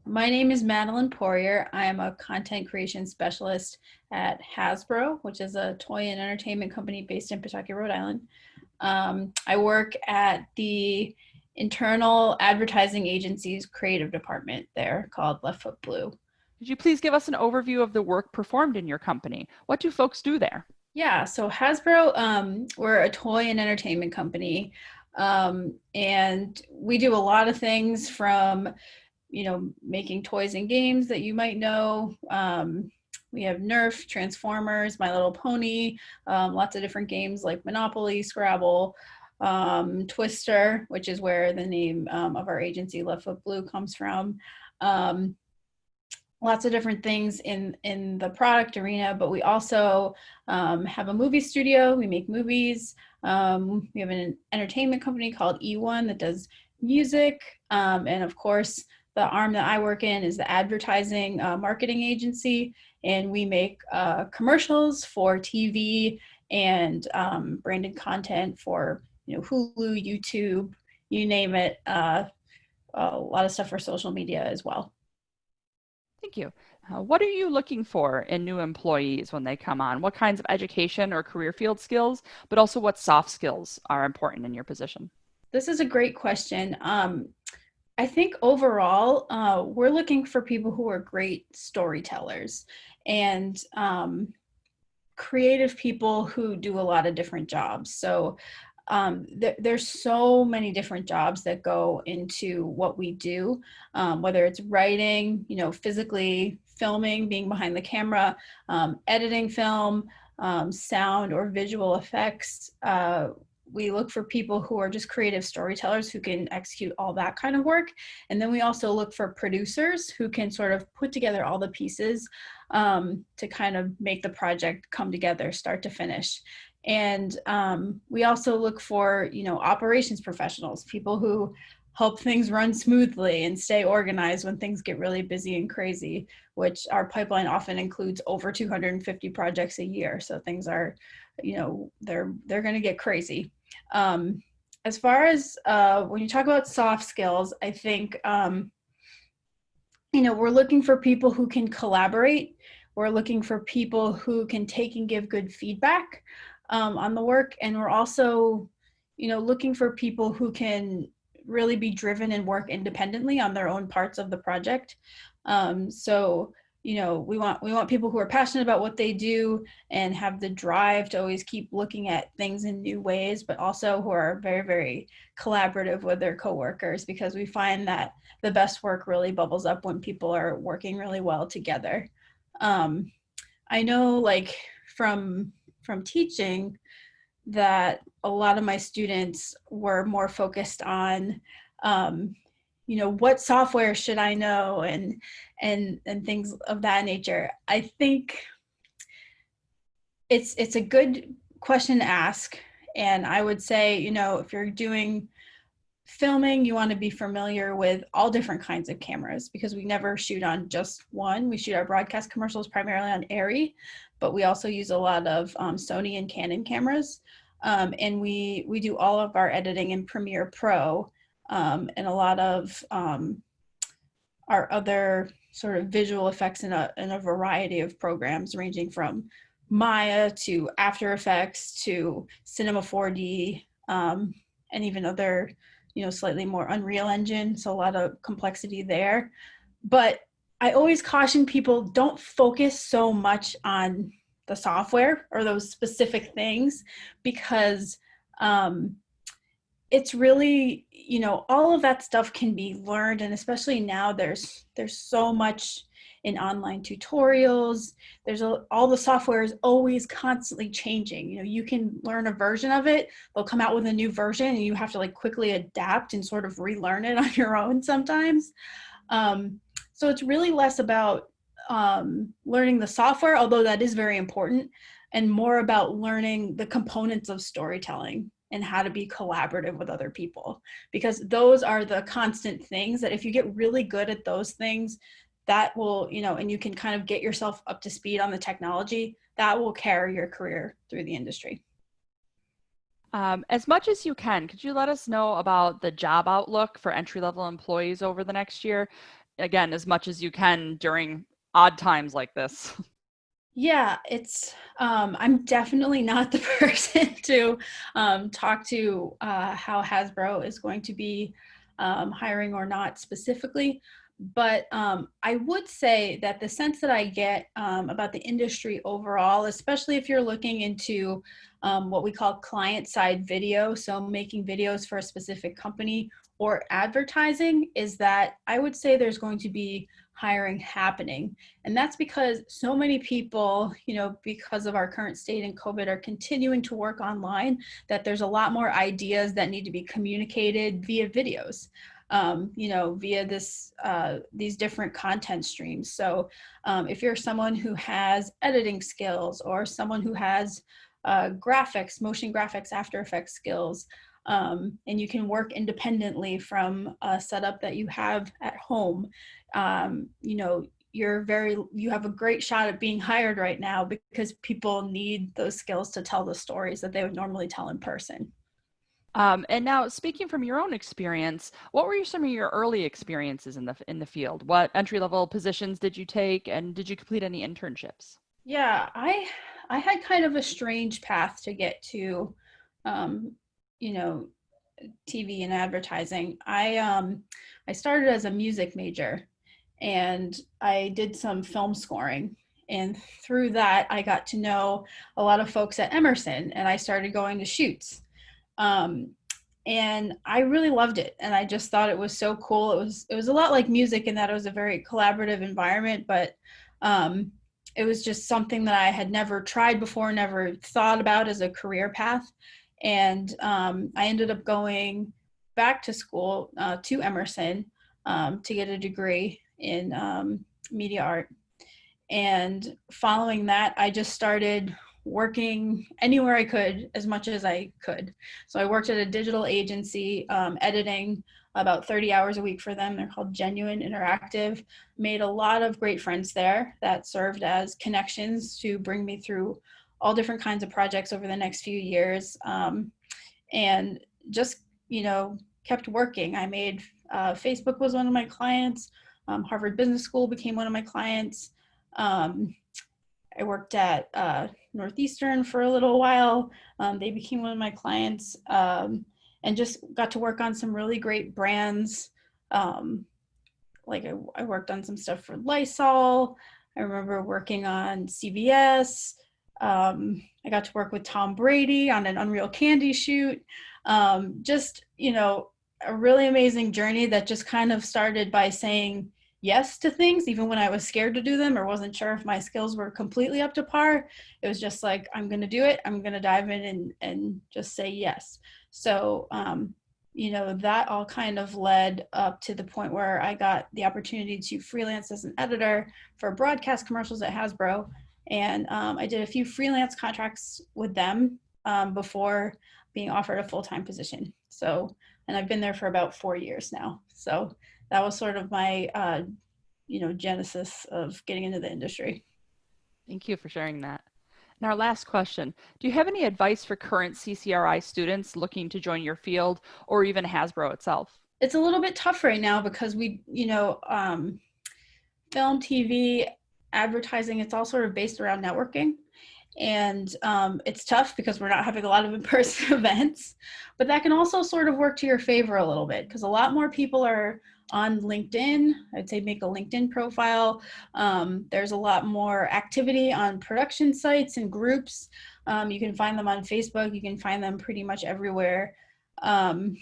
My name is Madeline Poirier. I am a content creation specialist at Hasbro, which is a toy and entertainment company based in Pawtucket, Rhode Island. I work at the internal advertising agency's creative department there called Left Foot Blue. Could you please give us an overview of the work performed in your company? What do folks do there? Yeah, so Hasbro, we're a toy and entertainment company. And we do a lot of things from making toys and games that you might know. We have Nerf, Transformers, My Little Pony, lots of different games like Monopoly, Scrabble, Twister, which is where the name of our agency, Left Foot Blue, comes from. Um, Lots of different things in the product arena, but we also have a movie studio. We make movies. We have an entertainment company called E1 that does music, and of course the arm that I work in is the advertising marketing agency, and we make commercials for TV and branded content for Hulu, YouTube, you name it. A lot of stuff for social media as well. Thank you. What are you looking for in new employees when they come on? What kinds of education or career field skills, but also what soft skills are important in your position? This is a great question. I think overall, we're looking for people who are great storytellers and creative people who do a lot of different jobs. So there's so many different jobs that go into what we do, whether it's writing, physically filming, being behind the camera, editing film, sound or visual effects. We look for people who are just creative storytellers who can execute all that kind of work. And then we also look for producers who can sort of put together all the pieces to kind of make the project come together, start to finish. And we also look for, operations professionals, people who help things run smoothly and stay organized when things get really busy and crazy, which our pipeline often includes over 250 projects a year. So things are, they're going to get crazy. As far as when you talk about soft skills, I think, we're looking for people who can collaborate. We're looking for people who can take and give good feedback on the work. And we're also, looking for people who can really be driven and work independently on their own parts of the project. So, we want people who are passionate about what they do and have the drive to always keep looking at things in new ways, but also who are very, very collaborative with their coworkers, because we find that the best work really bubbles up when people are working really well together. I know, like, from teaching, that a lot of my students were more focused on what software should I know, and things of that nature. I think it's a good question to ask, and I would say, if you're doing filming, you want to be familiar with all different kinds of cameras, because we never shoot on just one. We shoot our broadcast commercials primarily on Arri, but we also use a lot of Sony and Canon cameras. And we do all of our editing in Premiere Pro, and a lot of our other sort of visual effects in a variety of programs, ranging from Maya to After Effects to Cinema 4D, and even other, slightly more Unreal Engine. So a lot of complexity there. But I always caution people, don't focus so much on the software or those specific things, because it's really, all of that stuff can be learned. And especially now, there's so much in online tutorials. All the software is always constantly changing. You can learn a version of it, they'll come out with a new version, and you have to quickly adapt and sort of relearn it on your own sometimes. So it's really less about learning the software, although that is very important, and more about learning the components of storytelling and how to be collaborative with other people, because those are the constant things that if you get really good at those things, that will, and you can kind of get yourself up to speed on the technology, that will carry your career through the industry. As much as you can, could you let us know about the job outlook for entry-level employees over the next year? again, as much as you can during odd times like this? Yeah, it's I'm definitely not the person to talk to how Hasbro is going to be hiring or not specifically. But I would say that the sense that I get about the industry overall, especially if you're looking into what we call client side video, so making videos for a specific company or advertising, is that I would say there's going to be hiring happening. And that's because so many people, because of our current state in COVID, are continuing to work online, that there's a lot more ideas that need to be communicated via videos. Via these different content streams. So if you're someone who has editing skills or someone who has graphics, motion graphics, After Effects skills, and you can work independently from a setup that you have at home, you have a great shot at being hired right now because people need those skills to tell the stories that they would normally tell in person. And now, speaking from your own experience, what were some of your early experiences in the field? What entry level positions did you take, and did you complete any internships? Yeah, I had kind of a strange path to get to, um, you know, TV and advertising. I started as a music major, and I did some film scoring. And through that, I got to know a lot of folks at Emerson, and I started going to shoots. Um, and I really loved it, and I just thought it was so cool. It was a lot like music in that it was a very collaborative environment, but um, it was just something that I had never tried before, never thought about as a career path. And I ended up going back to school to Emerson to get a degree in media art. And following that, I just started working anywhere I could as much as I could. So I worked at a digital agency, editing about 30 hours a week for them. They're called Genuine Interactive. Made a lot of great friends there that served as connections to bring me through all different kinds of projects over the next few years. And just, kept working. I made Facebook was one of my clients. Harvard Business School became one of my clients. Um, I worked at Northeastern for a little while. They became one of my clients, and just got to work on some really great brands. Um, I worked on some stuff for Lysol. I remember working on CVS. I got to work with Tom Brady on an Unreal Candy shoot. Just, a really amazing journey that just kind of started by saying yes to things, even when I was scared to do them or wasn't sure if my skills were completely up to par. It was just like, I'm going to do it. I'm going to dive in and just say yes. So, that all kind of led up to the point where I got the opportunity to freelance as an editor for broadcast commercials at Hasbro. And I did a few freelance contracts with them before being offered a full-time position. So, and I've been there for about 4 years now. So that was sort of my, genesis of getting into the industry. Thank you for sharing that. And our last question, do you have any advice for current CCRI students looking to join your field or even Hasbro itself? It's a little bit tough right now because film, TV, advertising, it's all sort of based around networking. And it's tough because we're not having a lot of in-person events, but that can also sort of work to your favor a little bit because a lot more people are on LinkedIn. I'd say make a LinkedIn profile. There's a lot more activity on production sites and groups. You can find them on Facebook. You can find them pretty much everywhere. Um,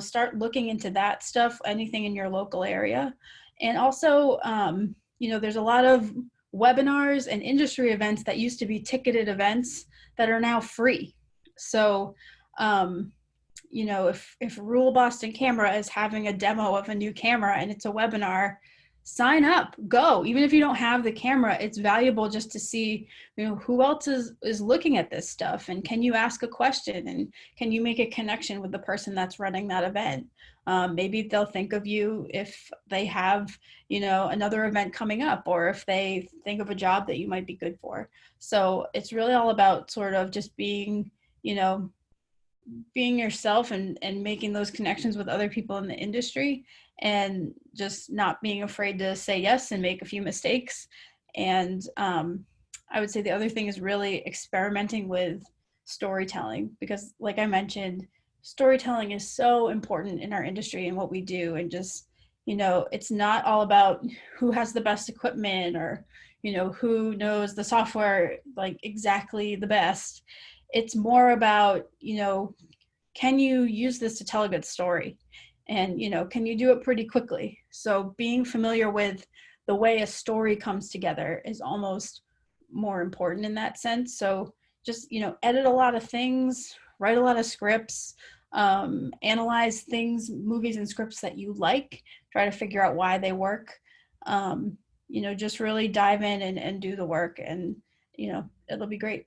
start looking into that stuff, anything in your local area. And also, there's a lot of webinars and industry events that used to be ticketed events that are now free. So, if Rule Boston Camera is having a demo of a new camera and it's a webinar, sign up, go. Even if you don't have the camera, it's valuable just to see, who else is looking at this stuff, and can you ask a question, and can you make a connection with the person that's running that event. Maybe they'll think of you if they have, another event coming up, or if they think of a job that you might be good for. So it's really all about sort of just being, you know, being yourself and making those connections with other people in the industry, and just not being afraid to say yes and make a few mistakes. And I would say the other thing is really experimenting with storytelling, because like I mentioned, storytelling is so important in our industry and what we do. And just, it's not all about who has the best equipment, or who knows the software like exactly the best. It's more about, can you use this to tell a good story? And, can you do it pretty quickly? So being familiar with the way a story comes together is almost more important in that sense. So just, edit a lot of things, write a lot of scripts, analyze things, movies and scripts that you like, try to figure out why they work. Just really dive in and do the work, and, it'll be great.